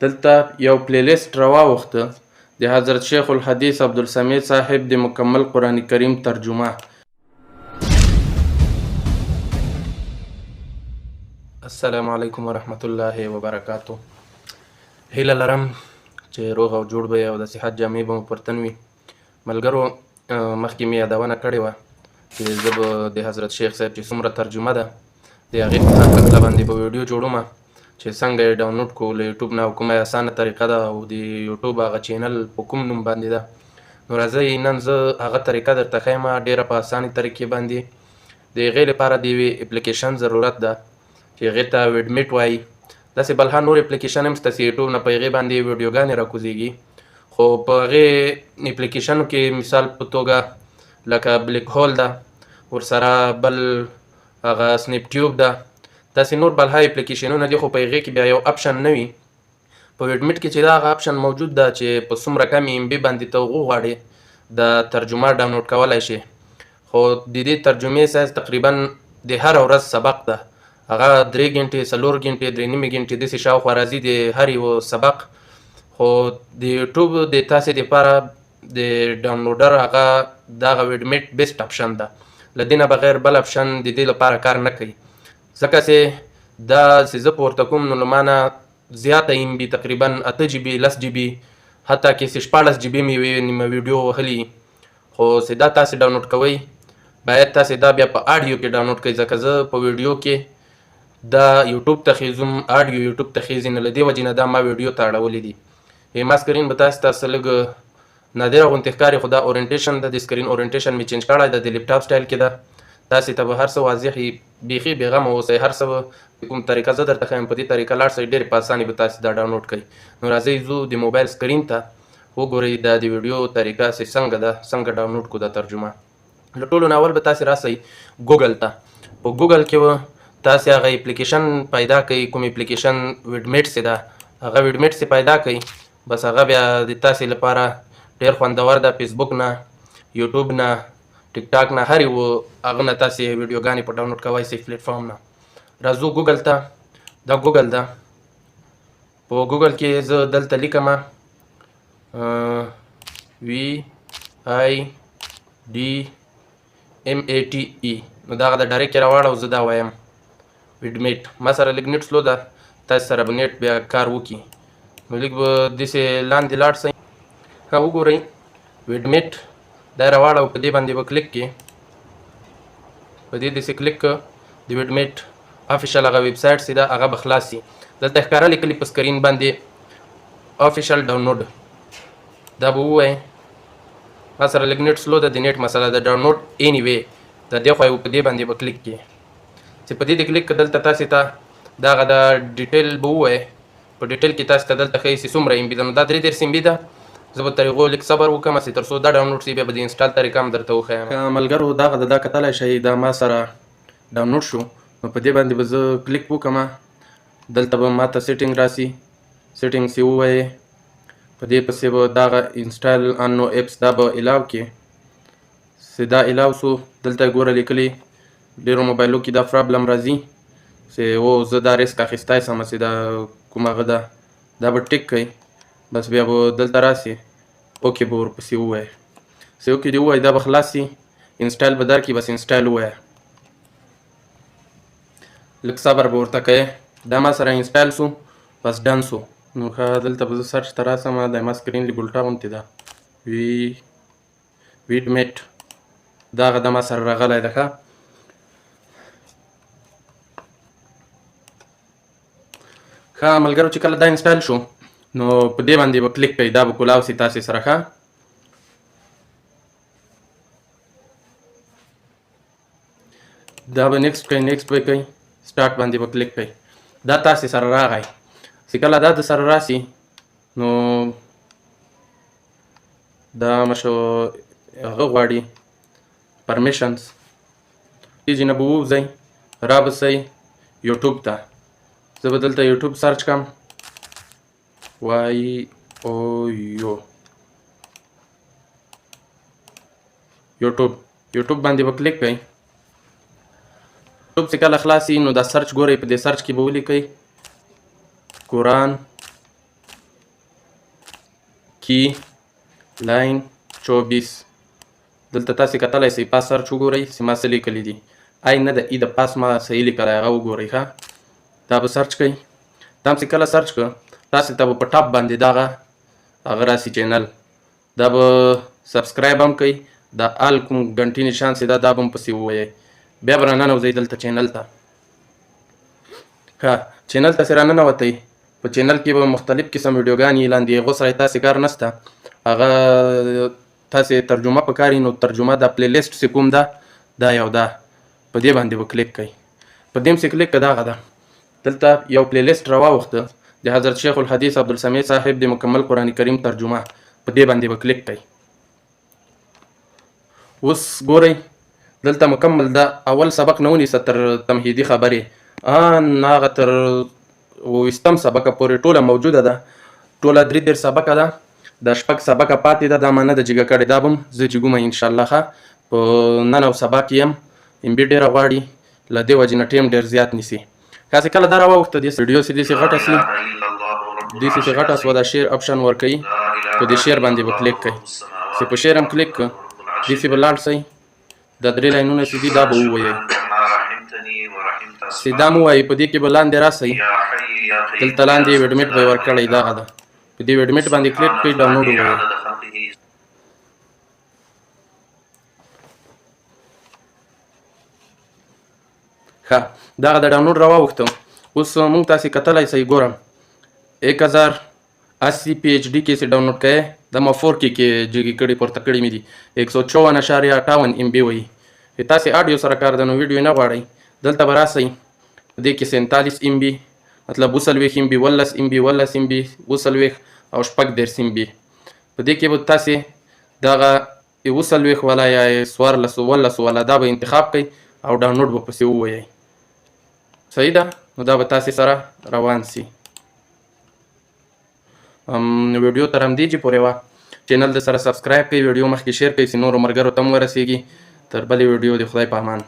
دلته یو پلیلیست راواوښته د حضرت شیخ الحدیث عبدالسمیع صاحب د مکمل قرآن کریم ترجمه. السلام علیکم ورحمت الله وبرکاتو. هیله لرم چې روغ او جوړ به یې او د صحت جامې به مو پر تن وي. ملګرو، مخکې مې یادونه کړې وه چې زه به د حضرت شیخ صاحب چې څومره ترجمه ده د هغې په هکله باندې به ویډیو جوړوم چې څنګه یې ډاونلوډ کړو له یوټوب نه او کومه اسانه طریقه ده او د یوټوب هغه چینل په کوم نوم باندې ده. نو راځئ نن زه هغه طریقه درته ښیم ډېره په اسانې طریقې باندې. د هغې لپاره د یوې اپلیکیشن ضرورت ده چې هغې ته ویډمیټ وایي. داسې بل نور اپلیکیشن هم شته چې یوټوب نه په هغې باندې ویډیوګانې راکوزېږي، خو په هغې اپلیکیشنو کې مثال په توګه لکه بلیک هول ده، ورسره بل هغه سنیپ ټیوب ده، داسې نور بل های اپلیکیشنونه دي، خو په هغې کې بیا یو اپشن نه وي. په ویډمیټ کې چې دا هغه اپشن موجود ده چې په څومره کم ام بي باندې ته وغواړې د ترجمه ډاونلوډ کولی شي. خو د دې ترجمې سایز تقریبا د هر ورځ سبق ده، هغه 3 غنټې 4 غنټې 3.5 غنټې داسې شاوخوا راځي د هر یو سبق. خو د یوټوب د تاسې دپاره د ډاونلوډر هغه دغه ویډمیټ بیسټ اپشن ده، له دې نه بغیر بل اپشن د دې لپاره کار نه کوي، ځکه چې دا چې زه پورته کوم نو له ما نه زیاته ام بي تقریبا 8 جی بي 10 جی بي حتی کې 14 جی بي مې نیمه ویډیو وهلي. خو چې دا تاسې ډاونلوډ کوئ باید تاسې دا بیا په آډیو کې ډاونلوډ کړئ، ځکه زه په ویډیو کې دا یوټوب ته خیزم، آډیو یوټوب ته خیزي نه، له دې وجې نه دا ما ویډیو ته اړولي دي. ما سکرین به تاسې ته څه لږ نادره غوندې ښکاري، خو دا اورینټیشن ده، د سکرین اورینټیشن مې چینج کړی ده، د لیپټاپ سټایل کې ده. تاسې ته به هر څه واضح وي، بیخي بېغمه اوسئ، هر څه به کوم طریقه زه درته ښیم په دې طریقه لاړ شئ، ډېرې په اسانۍ به تاسې دا ډاونلوډ کړئ. نو راځئ ځو د موبایل سکرین ته وګورئ دا د ویډیو طریقه چې څنګه ده، څنګه ډاونلوډ کړو دا ترجمه. له ټولو نه اول به تاسې راسئ ګوګل ته. په ګوګل کې به تاسې هغه اپلیکیشن پیدا کړئ، کوم اپلیکیشن ویډمیټ چې ده هغه ویډمیټ چې پیدا کړئ، بس هغه بیا د تاسې لپاره ډېر خوندور ده. فیسبوک نه، یوټوب نه، ټیک ټاک نه، هر یو هغه نه تاسې ویډیوګانې په ډاونلوډ کوئ شئ پلیټفارم نه. راځو ګوګل ته. دا ګوګل ده. په ګوګل کې زه دلته لیکم VIDMATE، نو دا هغه د ډایرکټ یې راواړه او زه دا وایم ویډمیټ. ما سره لږ نیټ سلو ده، تاسې سره به نیټ بیا کار وکړي، نو لږ به داسې لاندې لاړ شئ. ښه وګورئ ویډمیټ دا یې راواړه او په دې باندې به کلیک کړي. په دې داسې کلیک کړه، د ویډمیټ افیشل هغه ویب سایټ چې ده هغه به خلاص شي. دلته ښکاره لیکلي په سکرین باندې افیشل ډاونلوډ، دا به ووایئ. ما سره لږ نیټ سلو ده، د نیټ مسله ده. ډاونلوډ اینی وی د دې خوا په دې باندې به کلیک کړي. چې په دې د کلیک کړه دلته تاسې ته دا هغه د ډیټیل به ووایئ. په ډیټیل کې تاسې ته دلته ښیي چې څومره ام بي ده، نو دا 3 ام بي ده. زه به تر هغو لږ صبر وکړم چې تر څو دا ډاونلوډ شي، بیا به د انسټال طریقه هم درته وښیم. ملګرو دغه دا کتلی شئ، دا ما سره ډاونلوډ شو، نو په دې باندې به زه کلیک وکړم. دلته به ما ته سیټینګ راسي، سیټینګس یې ووایئ. په دې پسې به دغه انسټال ان نو اپس دا به الاو کړي. چې دا الاو سو دلته ګوره لیکلي ډېرو موبایلو کې دا پرابلم راځي چې او زه دا ریسک اخیستی سم چې دا کوم هغه ده، دا به ټیک کړئ. بس بیا به دلته راسي اوکې به ورپسې ووایئ. چې اوکې دې ووایئ دا به خلاص شي، انسټال به درکړي، بس انسټال ووایه. لږ صبر به ورته کوئ. دا ما سره انسټال سو، بس ډن سو. نو ښه دلته به زه سرچ ته راسم، د ما سکرین لږ الټا غوندې ده، ویډمیټ دا هغه د ما سره راغلی ده. ښه ښه ملګرو چې کله دا انسټال شو نو په دې باندې به کلیک کړئ، دا به کولاو شي تاسې سره. ښه دا به نیکسټ کړئ، نیکسټ به کوئ، سټارټ باندې به کلیک کړئ. دا تاسې سره راغی. چې کله دا د سره راسي نو دا مشو هغه غواړي پرمیشنز، دې نه به ووځئ، را به شئ یوټوب ته. زه به دلته یوټوب سرچ کړم، YOU یوټوب باندې به کلیک کړئ. یوټوب چې کله خلاص شي نو دا سرچ ګورئ، په دې سرچ کې به ولیکئ قرآن کی لاین 24 دلته تاسې کتلی سئ پاس سرچ وګورئ چې ما څه لیکلي دي آی نه د ای د پاس ما صحیح لیکلی هغه وګورئ ښه دا به سرچ کوئ دا هم چې کله سرچ کړه تاسې ته به په ټاپ باندې دغه هغه راسي چینل دا به سبسکرایب هم کوئ دا آل کوم ګنټې نشان چې دا به هم پسې ووایئ بیا به راننوځئ دلته چینل ته ښه چینل ته چې راننوتئ په چینل کې به مختلف قسم ویډیوګانې لاندې هغو سره تاسې کار نشته هغه تاسې ترجمه پکار وي نو ترجمه د پلی لیسټ چې کوم ده دا یو ده په دې باندې به کلیک کوئ په دې چې کلیک کړه دغه ده دلته یو پلی لیسټ راواوښته د حضرت شیخ الحدیث عبدالسمیع صاحب د مکمل قرآن کریم ترجمه په دې باندې به کلیک کوئ اوس ګورئ دلته مکمل دا اول سبق نه ونیسه تر تمهیدي خبرې هغه تر 20 سبقه پورې ټوله موجوده ده ټوله 3 سبقه ده دا 6 سبقه پاتې ده دا ما نه ده جګه کړې دا به هم زه جګوم انشاءالله ښه په نن او سبا کې یم ام بي ډېره غواړي له دې وجې نه ټیم ډېر زیات نیسي کاسې کله دا راواوښته دې ویډیو چې داسې غټه سي داسې چې غټه سوه دا شیر اپشن ورکوي په دې شیر باندې به کلیک کوئ چې په شیر هم کلیک کړه داسې به لاړ شئ دا 3 لاینونه چې دي دا به ووایئ چې دا مو وایي په دې کې به لاندې راسئ دلته لاندې ویډمیټ به یې ورکړی دغه ده په دې ویډمیټ باندې کلیک کړئ ډاونلوډ ووایئ ښه دغه د ډاونلوډ راواوښته اوس موږ تاسې کتلی سئ ګورم 1080 پی ایچ ډي کې چې ډاونلوډ کوئ دا ما 4K کې جګې کړي پورته کړي مې دي 154.58 MB وایي چې تاسې آډیو سره کار ده نو ویډیو نه غواړئ دلته به راسئ دې کې 47 MB مطلب 40 MB 11 MB 11 MB 40 او 30 MB په دې کې به تاسې دغه 40 والا یا 14 والا دا به انتخاب کړئ او ډاونلوډ به پسې ووایئ صحیح ده نو دا به تاسې سره روان سي ویډیو تر همدې چې پورې وه چینل د سره سبسکرایب کړئ ویډیو مخکې شیر کړئ چې نورو ملګرو ته هم ورسیږي تر بلې ویډیو د خدای په امان